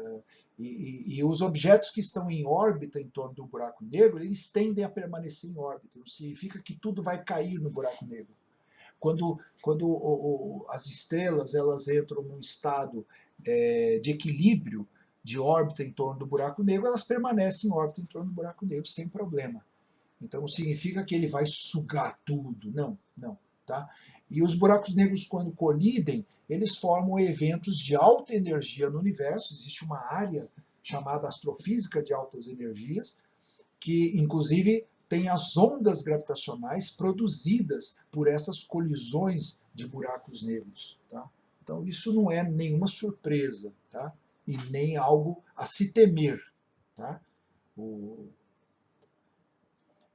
E os objetos que estão em órbita em torno do buraco negro, eles tendem a permanecer em órbita. Não significa que tudo vai cair no buraco negro. Quando as estrelas elas entram num estado de equilíbrio, de órbita em torno do buraco negro, elas permanecem em órbita em torno do buraco negro sem problema. Então não significa que ele vai sugar tudo, não, não. Tá? E os buracos negros, quando colidem, eles formam eventos de alta energia no universo. Existe uma área chamada astrofísica de altas energias, que inclusive tem as ondas gravitacionais produzidas por essas colisões de buracos negros. Tá? Então isso não é nenhuma surpresa, tá? E nem algo a se temer. Tá?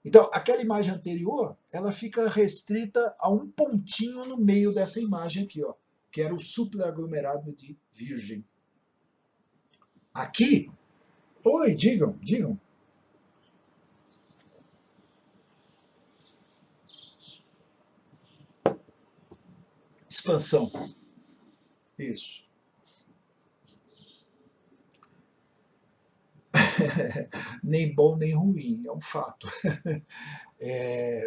Então, aquela imagem anterior, ela fica restrita a um pontinho no meio dessa imagem aqui, ó, que era o superaglomerado de Virgem. Aqui, oi, digam, digam. Expansão. Isso. Nem bom nem ruim, é um fato.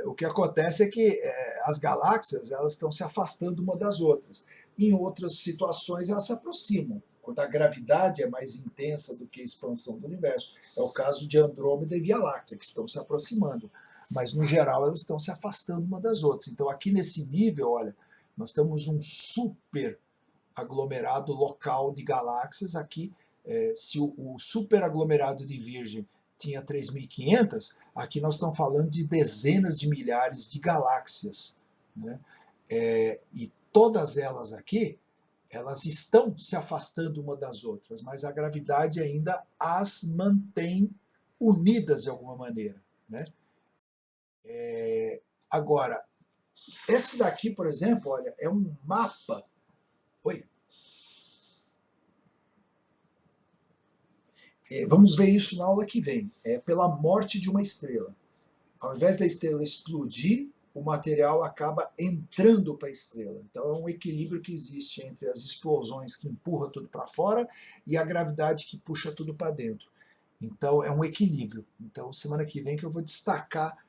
O que acontece é que as galáxias elas estão se afastando uma das outras. Em outras situações elas se aproximam, quando a gravidade é mais intensa do que a expansão do universo. É o caso de Andrômeda e Via Láctea, que estão se aproximando. Mas no geral elas estão se afastando uma das outras. Então aqui nesse nível, olha, nós temos um super aglomerado local de galáxias. Aqui, se o superaglomerado de Virgem tinha 3.500, aqui nós estamos falando de dezenas de milhares de galáxias, né? E todas elas aqui, elas estão se afastando uma das outras, mas a gravidade ainda as mantém unidas de alguma maneira, né? Agora, esse daqui, por exemplo, olha, é um mapa. Oi? Vamos ver isso na aula que vem. É pela morte de uma estrela. Ao invés da estrela explodir, o material acaba entrando para a estrela. Então é um equilíbrio que existe entre as explosões que empurram tudo para fora e a gravidade que puxa tudo para dentro. Então é um equilíbrio. Então semana que vem que eu vou destacar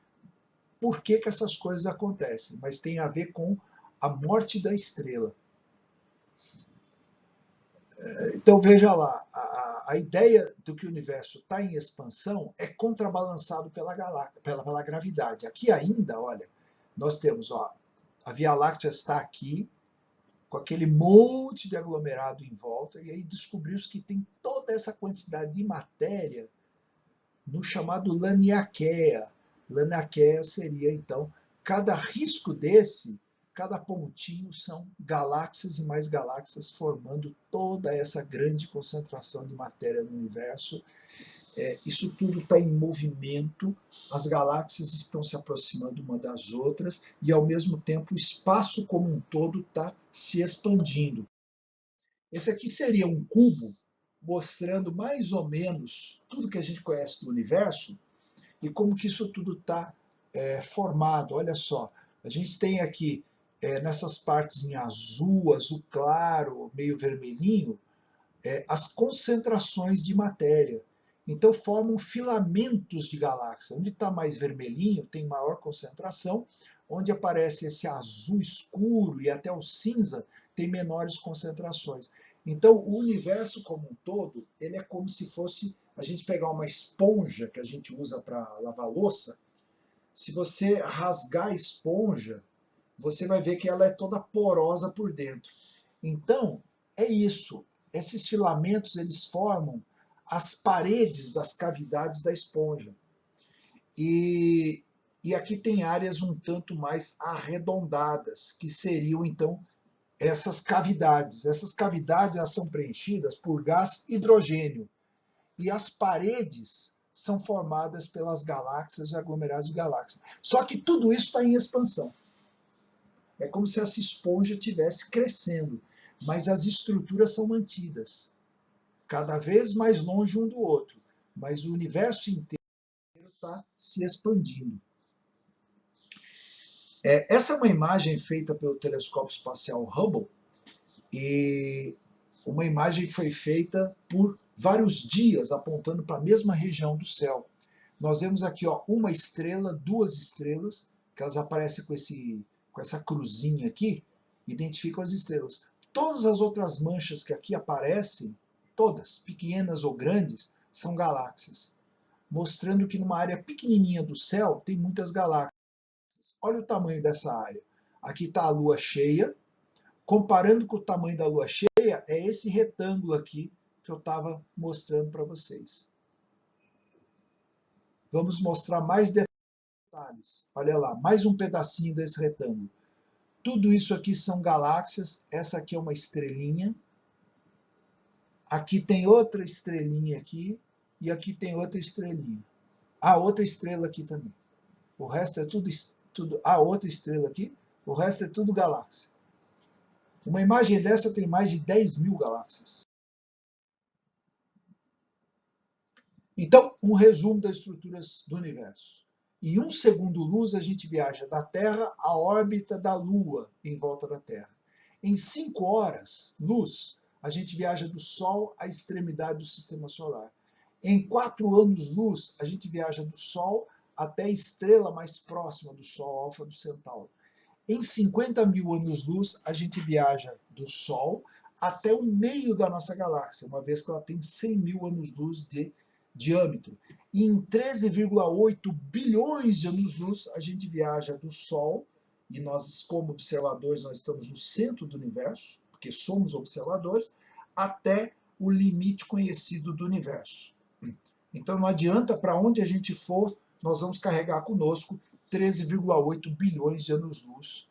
por que essas coisas acontecem, mas tem a ver com a morte da estrela. Então veja lá, a ideia do que o universo está em expansão é contrabalançado pela gravidade. Aqui ainda, olha, nós temos, ó, a Via Láctea está aqui, com aquele monte de aglomerado em volta, e aí descobriu-se que tem toda essa quantidade de matéria no chamado Laniakea. Laniakea seria, então, cada risco desse, cada pontinho são galáxias e mais galáxias formando toda essa grande concentração de matéria no universo. Isso tudo está em movimento, as galáxias estão se aproximando uma das outras e, ao mesmo tempo, o espaço como um todo está se expandindo. Esse aqui seria um cubo mostrando mais ou menos tudo que a gente conhece do universo e como que isso tudo está formado. Olha só, a gente tem aqui nessas partes em azul, azul claro, meio vermelhinho, as concentrações de matéria. Então formam filamentos de galáxia. Onde está mais vermelhinho tem maior concentração, onde aparece esse azul escuro e até o cinza tem menores concentrações. Então o universo como um todo, ele é como se fosse a gente pegar uma esponja que a gente usa para lavar louça. Se você rasgar a esponja, você vai ver que ela é toda porosa por dentro. Então, é isso. Esses filamentos, eles formam as paredes das cavidades da esponja. E aqui tem áreas um tanto mais arredondadas, que seriam, então, essas cavidades. Essas cavidades elas são preenchidas por gás hidrogênio. E as paredes são formadas pelas galáxias e aglomerados de galáxias. Só que tudo isso está em expansão. É como se essa esponja estivesse crescendo, mas as estruturas são mantidas, cada vez mais longe um do outro, mas o universo inteiro está se expandindo. Essa é uma imagem feita pelo telescópio espacial Hubble, e uma imagem que foi feita por vários dias, apontando para a mesma região do céu. Nós vemos aqui uma estrela, duas estrelas, que elas aparecem com essa cruzinha aqui, identificam as estrelas. Todas as outras manchas que aqui aparecem, todas, pequenas ou grandes, são galáxias, mostrando que numa área pequenininha do céu tem muitas galáxias. Olha o tamanho dessa área. Aqui está a Lua cheia. Comparando com o tamanho da Lua cheia, é esse retângulo aqui que eu estava mostrando para vocês. Vamos mostrar mais detalhes. Olha lá, mais um pedacinho desse retângulo. Tudo isso aqui são galáxias. Essa aqui é uma estrelinha. Aqui tem outra estrelinha aqui. E aqui tem outra estrelinha. Outra estrela aqui também. O resto é tudo... outra estrela aqui. O resto é tudo galáxia. Uma imagem dessa tem mais de 10.000 galáxias. Então, um resumo das estruturas do universo. Em 1 segundo-luz, a gente viaja da Terra à órbita da Lua em volta da Terra. Em 5 horas-luz, a gente viaja do Sol à extremidade do Sistema Solar. Em 4 anos-luz, a gente viaja do Sol até a estrela mais próxima do Sol, Alfa do Centauro. Em 50.000 anos-luz, a gente viaja do Sol até o meio da nossa galáxia, uma vez que ela tem 100.000 anos-luz de diâmetro. E em 13,8 bilhões de anos-luz, a gente viaja do Sol, e nós, como observadores, nós estamos no centro do universo, porque somos observadores, até o limite conhecido do universo. Então não adianta para onde a gente for, nós vamos carregar conosco 13,8 bilhões de anos-luz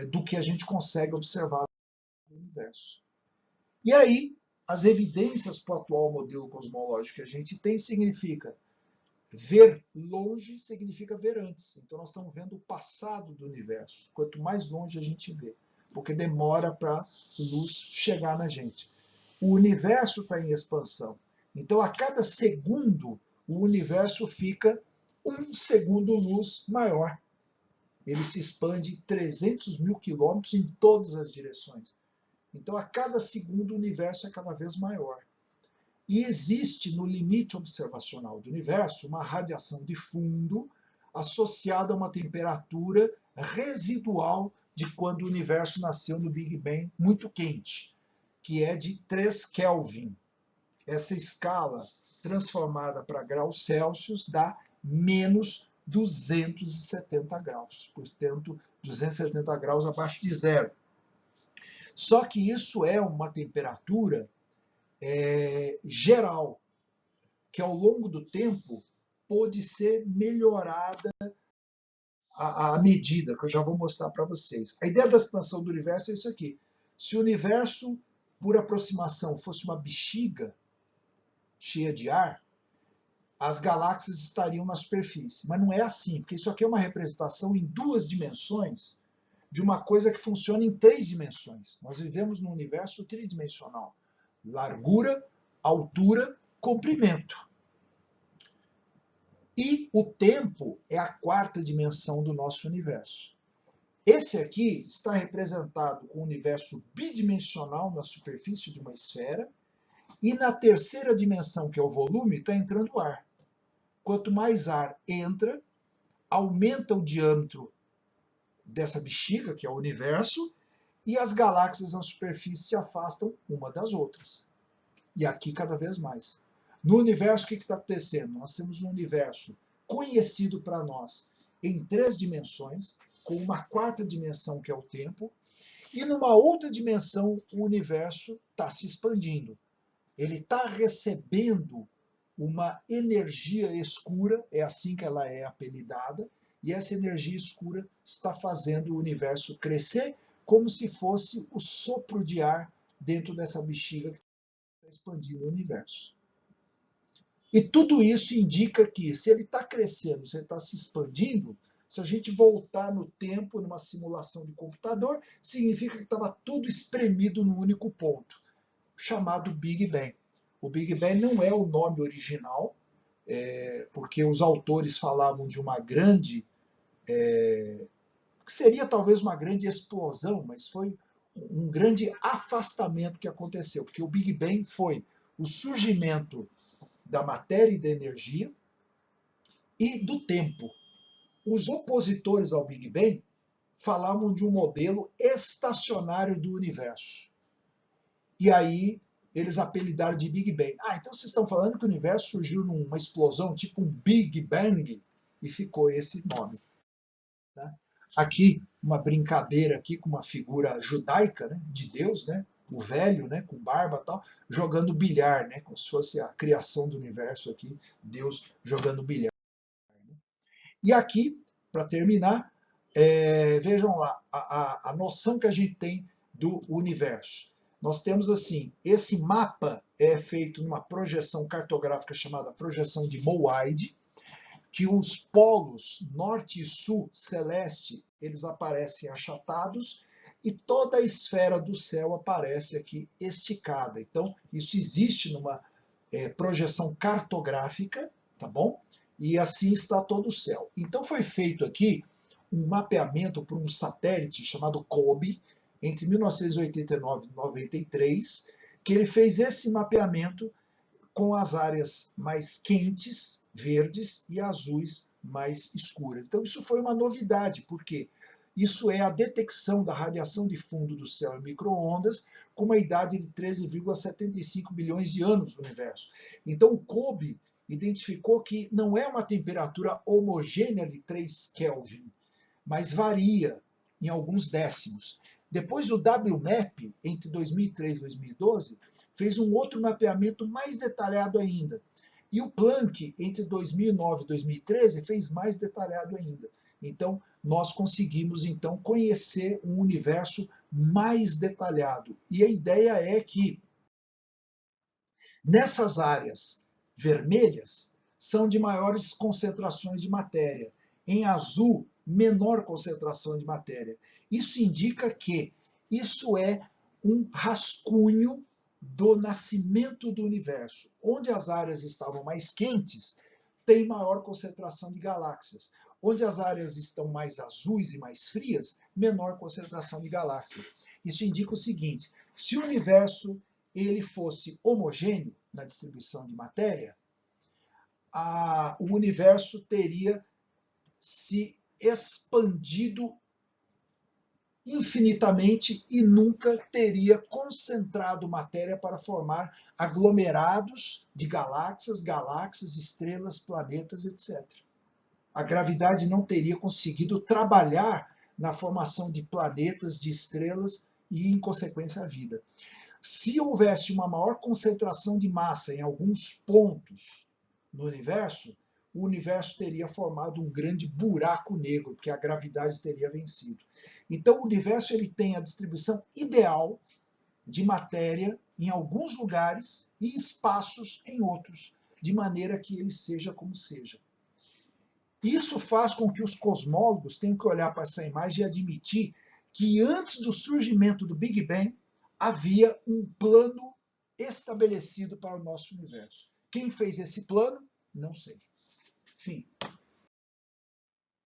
do que a gente consegue observar no universo. E aí, as evidências para o atual modelo cosmológico que a gente tem significa ver longe significa ver antes. Então nós estamos vendo o passado do universo. Quanto mais longe a gente vê, porque demora para a luz chegar na gente. O universo está em expansão. Então a cada segundo o universo fica 1 segundo-luz maior. Ele se expande 300 mil quilômetros em todas as direções. Então a cada segundo o universo é cada vez maior. E existe no limite observacional do universo uma radiação de fundo associada a uma temperatura residual de quando o universo nasceu no Big Bang muito quente, que é de 3 Kelvin. Essa escala transformada para graus Celsius dá menos 270 graus, portanto 270 graus abaixo de zero. Só que isso é uma temperatura geral, que ao longo do tempo pode ser melhorada à medida, que eu já vou mostrar para vocês. A ideia da expansão do universo é isso aqui. Se o universo, por aproximação, fosse uma bexiga cheia de ar, as galáxias estariam na superfície. Mas não é assim, porque isso aqui é uma representação em 2 dimensões de uma coisa que funciona em 3 dimensões. Nós vivemos num universo tridimensional. Largura, altura, comprimento. E o tempo é a 4ª dimensão do nosso universo. Esse aqui está representado com o universo bidimensional na superfície de uma esfera, e na 3ª dimensão, que é o volume, está entrando ar. Quanto mais ar entra, aumenta o diâmetro dessa bexiga, que é o universo, e as galáxias na superfície se afastam uma das outras. E aqui cada vez mais. No universo, o que está acontecendo? Nós temos um universo conhecido para nós em 3 dimensões, com uma 4ª dimensão, que é o tempo, e numa outra dimensão o universo está se expandindo. Ele está recebendo uma energia escura, é assim que ela é apelidada, e essa energia escura está fazendo o universo crescer como se fosse o sopro de ar dentro dessa bexiga que está expandindo o universo. E tudo isso indica que, se ele está crescendo, se ele está se expandindo, se a gente voltar no tempo, numa simulação de computador, significa que estava tudo espremido num único ponto, chamado Big Bang. O Big Bang não é o nome original, porque os autores falavam de uma grande, que seria talvez uma grande explosão, mas foi um grande afastamento que aconteceu, porque o Big Bang foi o surgimento da matéria e da energia e do tempo. Os opositores ao Big Bang falavam de um modelo estacionário do universo. E aí eles apelidaram de Big Bang. Então vocês estão falando que o universo surgiu numa explosão, tipo um Big Bang, e ficou esse nome. Tá? Aqui, uma brincadeira aqui com uma figura judaica, né, de Deus, né, o velho, né, com barba e tal, jogando bilhar, né, como se fosse a criação do universo aqui, Deus jogando bilhar. E aqui, para terminar, vejam lá a noção que a gente tem do universo. Nós temos assim, esse mapa é feito numa projeção cartográfica chamada projeção de Moaide, que os polos norte e sul celeste, eles aparecem achatados e toda a esfera do céu aparece aqui esticada. Então, isso existe numa projeção cartográfica, tá bom? E assim está todo o céu. Então foi feito aqui um mapeamento por um satélite chamado COBE, entre 1989 e 93, que ele fez esse mapeamento com as áreas mais quentes, verdes, e azuis, mais escuras. Então isso foi uma novidade, porque isso é a detecção da radiação de fundo do céu em micro-ondas com uma idade de 13,75 bilhões de anos no universo. Então o COBE identificou que não é uma temperatura homogênea de 3 Kelvin, mas varia em alguns décimos. Depois o WMAP, entre 2003 e 2012, fez um outro mapeamento mais detalhado ainda, E o Planck, entre 2009 e 2013, fez mais detalhado ainda. Então, nós conseguimos então conhecer um universo mais detalhado. E a ideia é que nessas áreas vermelhas são de maiores concentrações de matéria. Em azul, menor concentração de matéria. Isso indica que isso é um rascunho do nascimento do universo. Onde as áreas estavam mais quentes, tem maior concentração de galáxias. Onde as áreas estão mais azuis e mais frias, menor concentração de galáxias. Isso indica o seguinte: se o universo ele fosse homogêneo na distribuição de matéria, o universo teria se expandido infinitamente e nunca teria concentrado matéria para formar aglomerados de galáxias, estrelas, planetas, etc. A gravidade não teria conseguido trabalhar na formação de planetas, de estrelas e, em consequência, a vida. Se houvesse uma maior concentração de massa em alguns pontos no universo, o universo teria formado um grande buraco negro, porque a gravidade teria vencido. Então, o universo ele tem a distribuição ideal de matéria em alguns lugares e espaços em outros, de maneira que ele seja como seja. Isso faz com que os cosmólogos tenham que olhar para essa imagem e admitir que antes do surgimento do Big Bang havia um plano estabelecido para o nosso universo. Quem fez esse plano? Não sei. Fim.